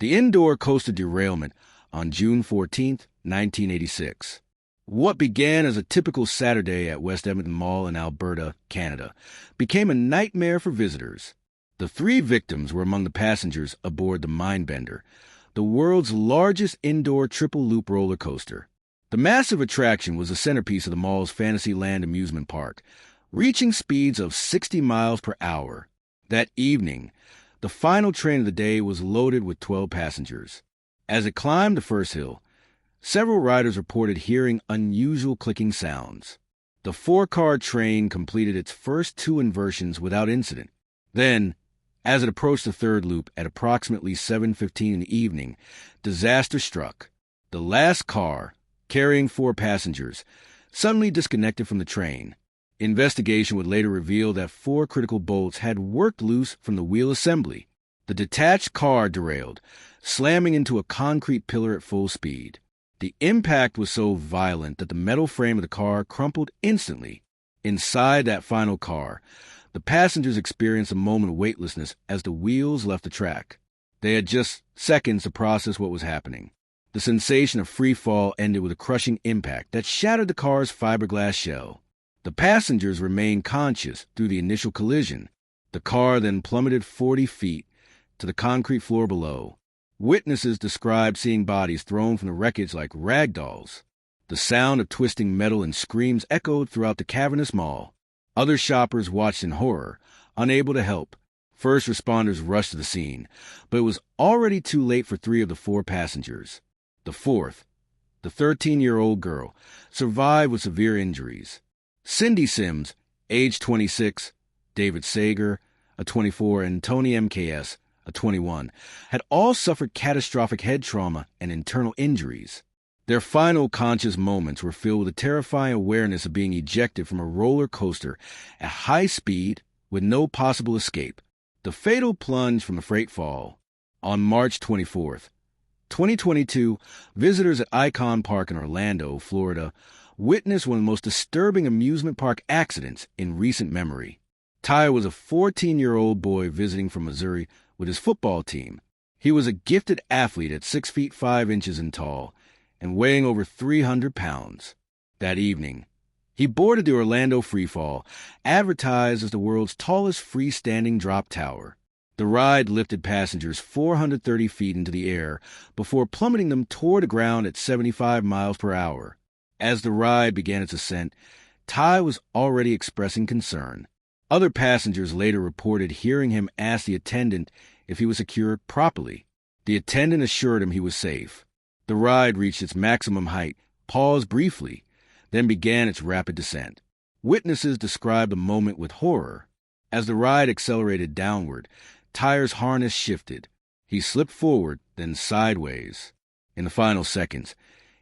The indoor coaster derailment on June 14, 1986. What began as a typical Saturday at West Edmonton Mall in Alberta, Canada, became a nightmare for visitors. The 3 victims were among the passengers aboard the Mindbender, the world's largest indoor triple-loop roller coaster. The massive attraction was the centerpiece of the mall's Fantasyland amusement park, reaching speeds of 60 miles per hour. That evening, the final train of the day was loaded with 12 passengers. As it climbed the first hill, several riders reported hearing unusual clicking sounds. The 4-car train completed its first 2 inversions without incident. Then, as it approached the third loop at approximately 7:15 in the evening, disaster struck. The last car, carrying 4 passengers, suddenly disconnected from the train. Investigation would later reveal that 4 critical bolts had worked loose from the wheel assembly. The detached car derailed, slamming into a concrete pillar at full speed. The impact was so violent that the metal frame of the car crumpled instantly. Inside that final car, the passengers experienced a moment of weightlessness as the wheels left the track. They had just seconds to process what was happening. The sensation of free fall ended with a crushing impact that shattered the car's fiberglass shell. The passengers remained conscious through the initial collision. The car then plummeted 40 feet to the concrete floor below. Witnesses described seeing bodies thrown from the wreckage like rag dolls. The sound of twisting metal and screams echoed throughout the cavernous mall. Other shoppers watched in horror, unable to help. First responders rushed to the scene, but it was already too late for 3 of the 4 passengers. The 4th, the 13-year-old girl, survived with severe injuries. Cindy Sims, age 26, David Sager, a 24, and Tony MKS, a 21, had all suffered catastrophic head trauma and internal injuries. Their final conscious moments were filled with a terrifying awareness of being ejected from a roller coaster at high speed with no possible escape. The fatal plunge from the freight fall. On March 24th, 2022, visitors at Icon Park in Orlando, Florida, witnessed one of the most disturbing amusement park accidents in recent memory. Ty was a 14-year-old boy visiting from Missouri with his football team. He was a gifted athlete at 6 feet 5 inches in tall and weighing over 300 pounds. That evening, he boarded the Orlando Freefall, advertised as the world's tallest freestanding drop tower. The ride lifted passengers 430 feet into the air before plummeting them toward the ground at 75 miles per hour. As the ride began its ascent, Ty was already expressing concern. Other passengers later reported hearing him ask the attendant if he was secured properly. The attendant assured him he was safe. The ride reached its maximum height, paused briefly, then began its rapid descent. Witnesses described the moment with horror. As the ride accelerated downward, Ty's harness shifted. He slipped forward, then sideways. In the final seconds,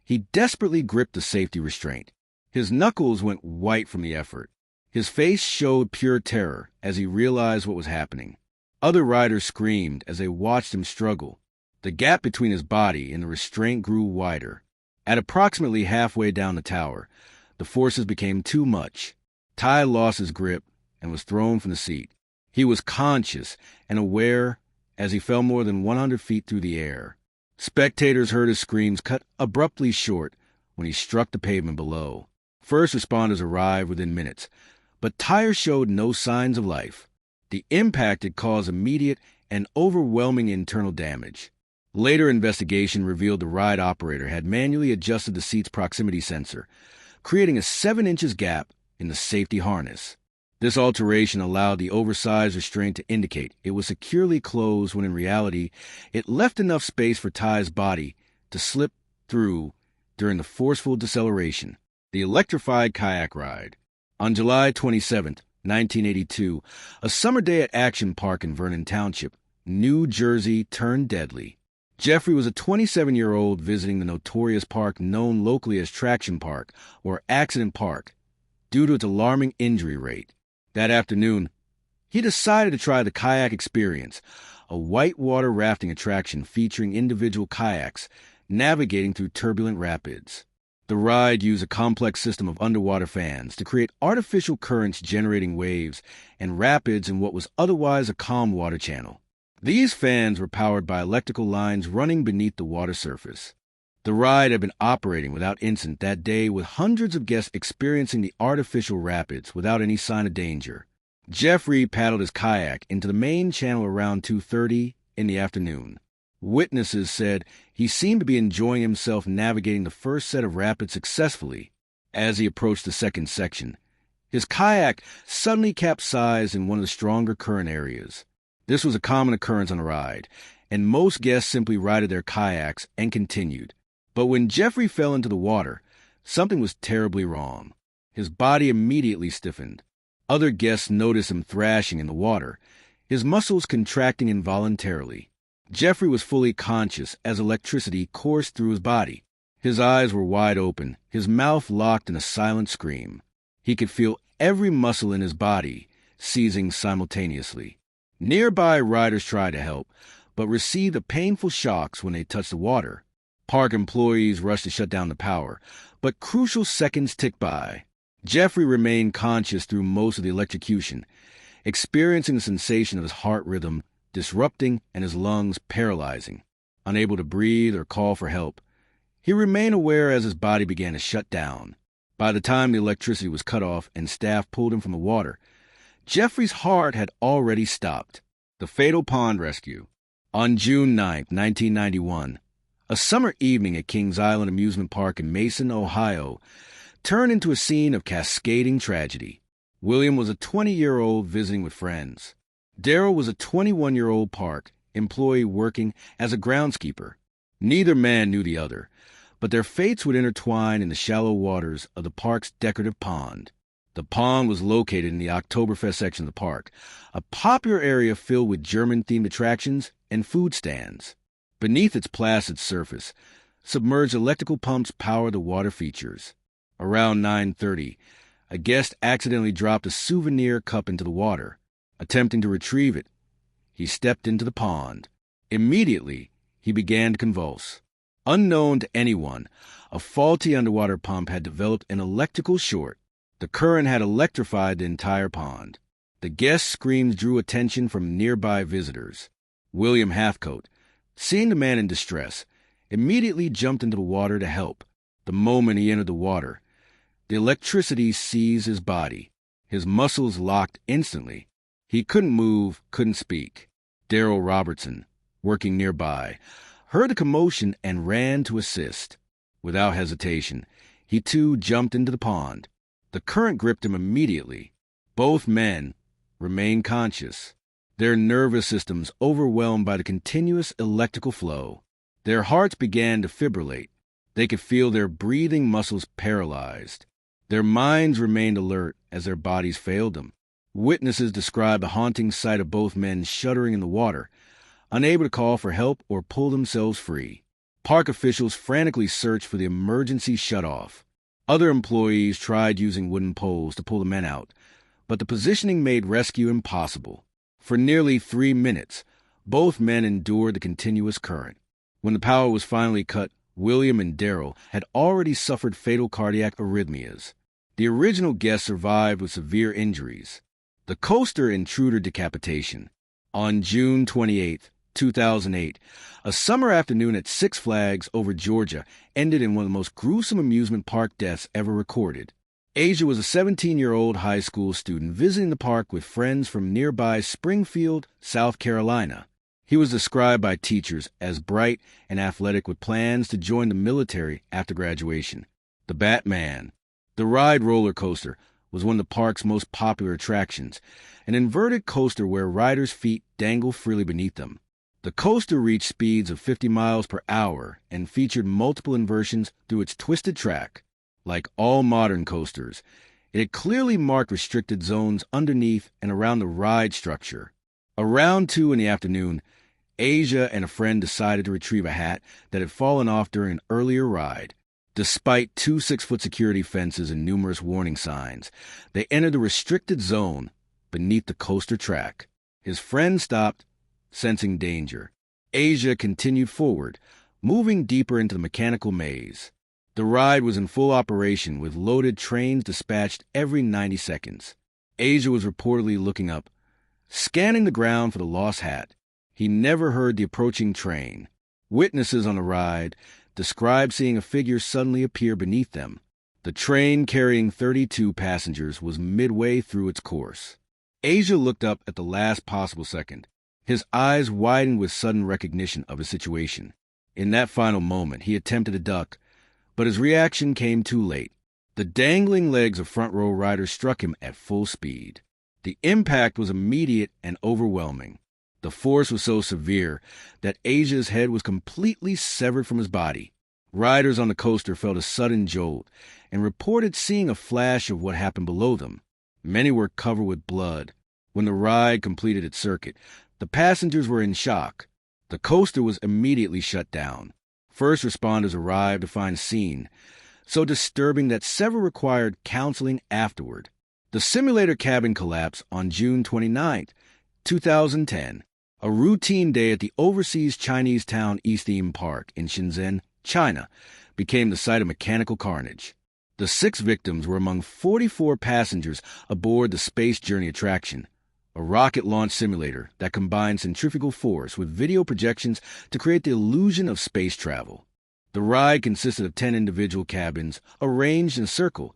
he desperately gripped the safety restraint. His knuckles went white from the effort. His face showed pure terror as he realized what was happening. Other riders screamed as they watched him struggle. The gap between his body and the restraint grew wider. At approximately halfway down the tower, the forces became too much. Ty lost his grip and was thrown from the seat. He was conscious and aware as he fell more than 100 feet through the air. Spectators heard his screams cut abruptly short when he struck the pavement below. First responders arrived within minutes, but Ty showed no signs of life. The impact had caused immediate and overwhelming internal damage. Later investigation revealed the ride operator had manually adjusted the seat's proximity sensor, creating a 7 inches gap in the safety harness. This alteration allowed the oversized restraint to indicate it was securely closed when in reality it left enough space for Ty's body to slip through during the forceful deceleration. The electrified kayak ride. On July 27, 1982, a summer day at Action Park in Vernon Township, New Jersey, turned deadly. Jeffrey was a 27-year-old visiting the notorious park known locally as Traction Park, or Accident Park, due to its alarming injury rate. That afternoon, he decided to try the Kayak Experience, a whitewater rafting attraction featuring individual kayaks navigating through turbulent rapids. The ride used a complex system of underwater fans to create artificial currents generating waves and rapids in what was otherwise a calm water channel. These fans were powered by electrical lines running beneath the water surface. The ride had been operating without incident that day, with hundreds of guests experiencing the artificial rapids without any sign of danger. Jeffrey paddled his kayak into the main channel around 2:30 in the afternoon. Witnesses said he seemed to be enjoying himself navigating the first set of rapids successfully. As he approached the second section, his kayak suddenly capsized in one of the stronger current areas. This was a common occurrence on the ride, and most guests simply righted their kayaks and continued. But when Jeffrey fell into the water, something was terribly wrong. His body immediately stiffened. Other guests noticed him thrashing in the water, his muscles contracting involuntarily. Jeffrey was fully conscious as electricity coursed through his body. His eyes were wide open, his mouth locked in a silent scream. He could feel every muscle in his body seizing simultaneously. Nearby riders tried to help, but received the painful shocks when they touched the water. Park employees rushed to shut down the power, but crucial seconds ticked by. Jeffrey remained conscious through most of the electrocution, experiencing the sensation of his heart rhythm disrupting and his lungs paralyzing. Unable to breathe or call for help, he remained aware as his body began to shut down. By the time the electricity was cut off and staff pulled him from the water, Jeffrey's heart had already stopped. The fatal pond rescue. On June 9, 1991, a summer evening at Kings Island Amusement Park in Mason, Ohio, turned into a scene of cascading tragedy. William was a 20-year-old visiting with friends. Daryl was a 21-year-old park employee working as a groundskeeper. Neither man knew the other, but their fates would intertwine in the shallow waters of the park's decorative pond. The pond was located in the Oktoberfest section of the park, a popular area filled with German-themed attractions and food stands. Beneath its placid surface, submerged electrical pumps power the water features. Around 9:30, a guest accidentally dropped a souvenir cup into the water. Attempting to retrieve it, he stepped into the pond. Immediately, he began to convulse. Unknown to anyone, a faulty underwater pump had developed an electrical short. The current had electrified the entire pond. The guest's screams drew attention from nearby visitors. William Hathcote, seeing the man in distress, immediately jumped into the water to help. The moment he entered the water, the electricity seized his body. His muscles locked instantly. He couldn't move, couldn't speak. Daryl Robertson, working nearby, heard the commotion and ran to assist. Without hesitation, he too jumped into the pond. The current gripped him immediately. Both men remained conscious, their nervous systems overwhelmed by the continuous electrical flow. Their hearts began to fibrillate. They could feel their breathing muscles paralyzed. Their minds remained alert as their bodies failed them. Witnesses described the haunting sight of both men shuddering in the water, unable to call for help or pull themselves free. Park officials frantically searched for the emergency shutoff. Other employees tried using wooden poles to pull the men out, but the positioning made rescue impossible. For nearly 3 minutes, both men endured the continuous current. When the power was finally cut, William and Daryl had already suffered fatal cardiac arrhythmias. The original guests survived with severe injuries. The coaster intruder decapitation. On June 28, 2008, a summer afternoon at Six Flags over Georgia ended in one of the most gruesome amusement park deaths ever recorded. Asia was a 17-year-old high school student visiting the park with friends from nearby Springfield, South Carolina. He was described by teachers as bright and athletic with plans to join the military after graduation. The Batman. The ride roller coaster was one of the park's most popular attractions, an inverted coaster where riders' feet dangle freely beneath them. The coaster reached speeds of 50 miles per hour and featured multiple inversions through its twisted track. Like all modern coasters, it had clearly marked restricted zones underneath and around the ride structure. Around 2 in the afternoon, Asia and a friend decided to retrieve a hat that had fallen off during an earlier ride. Despite 2 6-foot security fences and numerous warning signs, they entered the restricted zone beneath the coaster track. His friend stopped, sensing danger. Asia continued forward, moving deeper into the mechanical maze. The ride was in full operation with loaded trains dispatched every 90 seconds. Asia was reportedly looking up, scanning the ground for the lost hat. He never heard the approaching train. Witnesses on the ride described seeing a figure suddenly appear beneath them. The train carrying 32 passengers was midway through its course. Asia looked up at the last possible second. His eyes widened with sudden recognition of his situation. In that final moment, he attempted to duck, but his reaction came too late. The dangling legs of front-row riders struck him at full speed. The impact was immediate and overwhelming. The force was so severe that Asia's head was completely severed from his body. Riders on the coaster felt a sudden jolt and reported seeing a flash of what happened below them. Many were covered with blood. When the ride completed its circuit, the passengers were in shock. The coaster was immediately shut down. First responders arrived to find the scene so disturbing that several required counseling afterward. The simulator cabin collapsed on June 29, 2010, a routine day at the overseas Chinese town East Theme Park in Shenzhen, China, became the site of mechanical carnage. The 6 victims were among 44 passengers aboard the Space Journey attraction, a rocket launch simulator that combines centrifugal force with video projections to create the illusion of space travel. The ride consisted of 10 individual cabins arranged in a circle,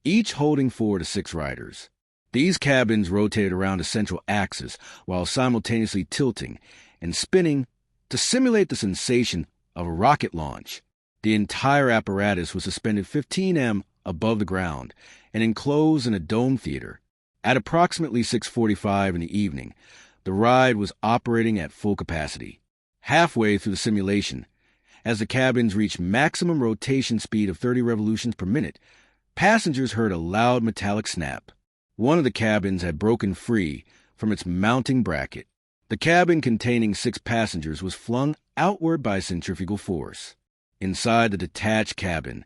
each holding 4 to 6 riders. These cabins rotated around a central axis while simultaneously tilting and spinning to simulate the sensation of a rocket launch. The entire apparatus was suspended 15 m above the ground and enclosed in a dome theater. At approximately 6:45 in the evening, the ride was operating at full capacity. Halfway through the simulation, as the cabins reached maximum rotation speed of 30 revolutions per minute, passengers heard a loud metallic snap. One of the cabins had broken free from its mounting bracket. The cabin containing 6 passengers was flung outward by centrifugal force. Inside the detached cabin,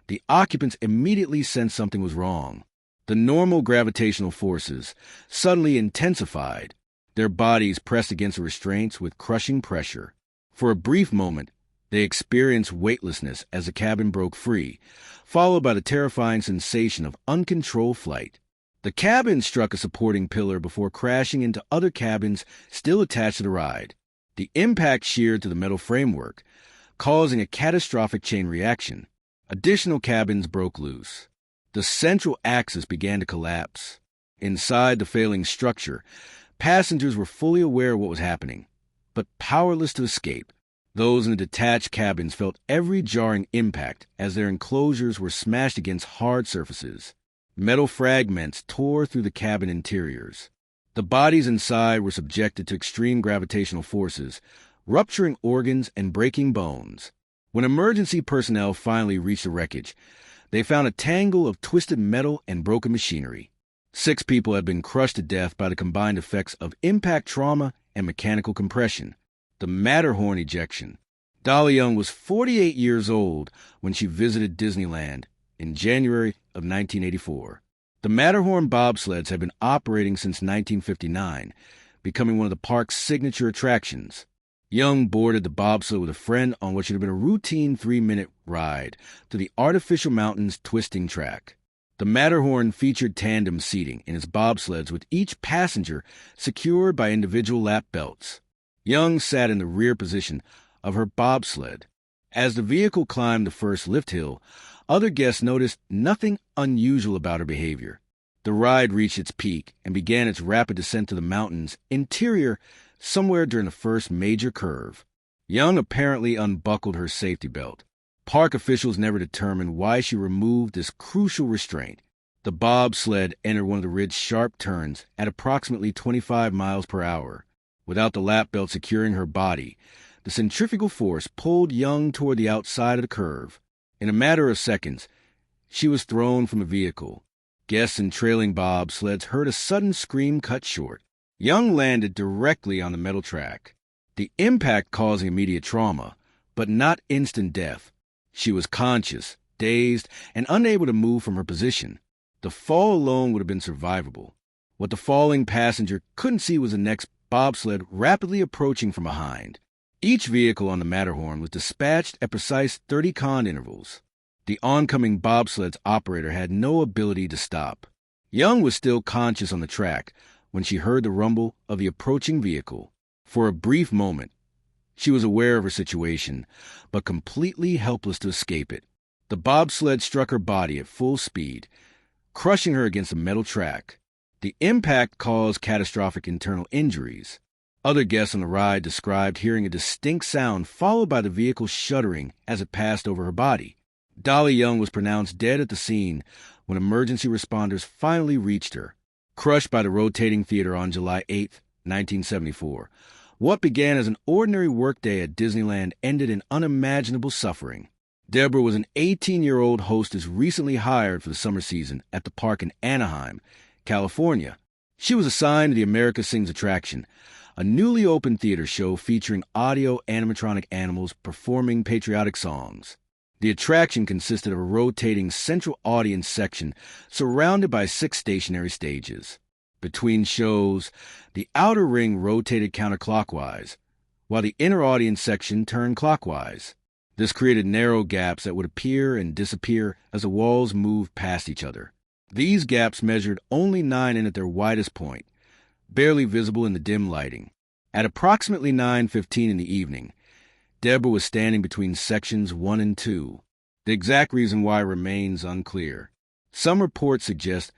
the occupants immediately sensed something was wrong. The normal gravitational forces suddenly intensified. Their bodies pressed against the restraints with crushing pressure. For a brief moment, they experienced weightlessness as the cabin broke free, followed by the terrifying sensation of uncontrolled flight. The cabin struck a supporting pillar before crashing into other cabins still attached to the ride. The impact sheared to the metal framework, causing a catastrophic chain reaction. Additional cabins broke loose. The central axis began to collapse. Inside the failing structure, passengers were fully aware of what was happening, but powerless to escape. Those in the detached cabins felt every jarring impact as their enclosures were smashed against hard surfaces. Metal fragments tore through the cabin interiors. The bodies inside were subjected to extreme gravitational forces, rupturing organs and breaking bones. When emergency personnel finally reached the wreckage, they found a tangle of twisted metal and broken machinery. 6 people had been crushed to death by the combined effects of impact trauma and mechanical compression. The Matterhorn ejection. Dolly Young was 48 years old when she visited Disneyland in January of 1984. The Matterhorn bobsleds had been operating since 1959, becoming one of the park's signature attractions. Young boarded the bobsled with a friend on what should have been a routine 3-minute ride to the artificial mountain's twisting track. The Matterhorn featured tandem seating in its bobsleds with each passenger secured by individual lap belts. Young sat in the rear position of her bobsled. As the vehicle climbed the first lift hill, other guests noticed nothing unusual about her behavior. The ride reached its peak and began its rapid descent to the mountain's interior somewhere during the first major curve. Young apparently unbuckled her safety belt. Park officials never determined why she removed this crucial restraint. The bobsled entered one of the ridge's sharp turns at approximately 25 miles per hour. Without the lap belt securing her body, the centrifugal force pulled Young toward the outside of the curve. In a matter of seconds, she was thrown from the vehicle. Guests in trailing bobsleds heard a sudden scream cut short. Young landed directly on the metal track, the impact causing immediate trauma, but not instant death. She was conscious, dazed, and unable to move from her position. The fall alone would have been survivable. What the falling passenger couldn't see was the next bobsled rapidly approaching from behind. Each vehicle on the Matterhorn was dispatched at precise 30-second intervals. The oncoming bobsled's operator had no ability to stop. Young was still conscious on the track when she heard the rumble of the approaching vehicle. For a brief moment, she was aware of her situation, but completely helpless to escape it. The bobsled struck her body at full speed, crushing her against a metal track. The impact caused catastrophic internal injuries. Other guests on the ride described hearing a distinct sound followed by the vehicle shuddering as it passed over her body. Dolly Young was pronounced dead at the scene when emergency responders finally reached her. Crushed by the rotating theater on July 8, 1974, what began as an ordinary workday at Disneyland ended in unimaginable suffering. Deborah was an 18-year-old hostess recently hired for the summer season at the park in Anaheim, California. She was assigned to the America Sings attraction, a newly opened theater show featuring audio animatronic animals performing patriotic songs. The attraction consisted of a rotating central audience section surrounded by 6 stationary stages. Between shows, the outer ring rotated counterclockwise, while the inner audience section turned clockwise. This created narrow gaps that would appear and disappear as the walls moved past each other. These gaps measured only 9 in at their widest point, barely visible in the dim lighting. At approximately 9:15 in the evening, Deborah was standing between sections 1 and 2. The exact reason why remains unclear. Some reports suggest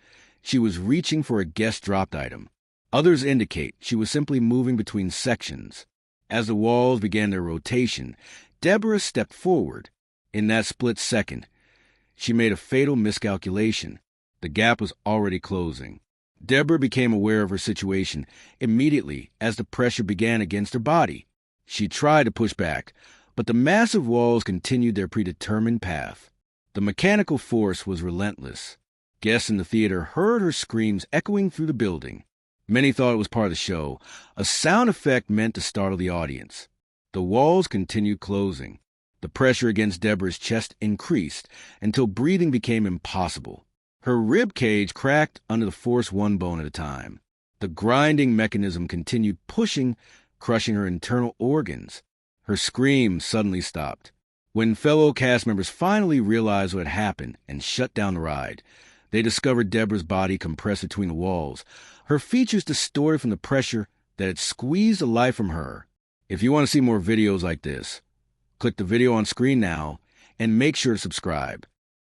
she was reaching for a guest-dropped item. Others indicate she was simply moving between sections. As the walls began their rotation, Deborah stepped forward. In that split second, she made a fatal miscalculation. The gap was already closing. Deborah became aware of her situation immediately as the pressure began against her body. She tried to push back, but the massive walls continued their predetermined path. The mechanical force was relentless. Guests in the theater heard her screams echoing through the building. Many thought it was part of the show, a sound effect meant to startle the audience. The walls continued closing. The pressure against Deborah's chest increased until breathing became impossible. Her rib cage cracked under the force one bone at a time. The grinding mechanism continued pushing, crushing her internal organs. Her screams suddenly stopped. When fellow cast members finally realized what had happened and shut down the ride, they discovered Deborah's body compressed between the walls, her features distorted from the pressure that had squeezed the life from her. If you want to see more videos like this, click the video on screen now and make sure to subscribe.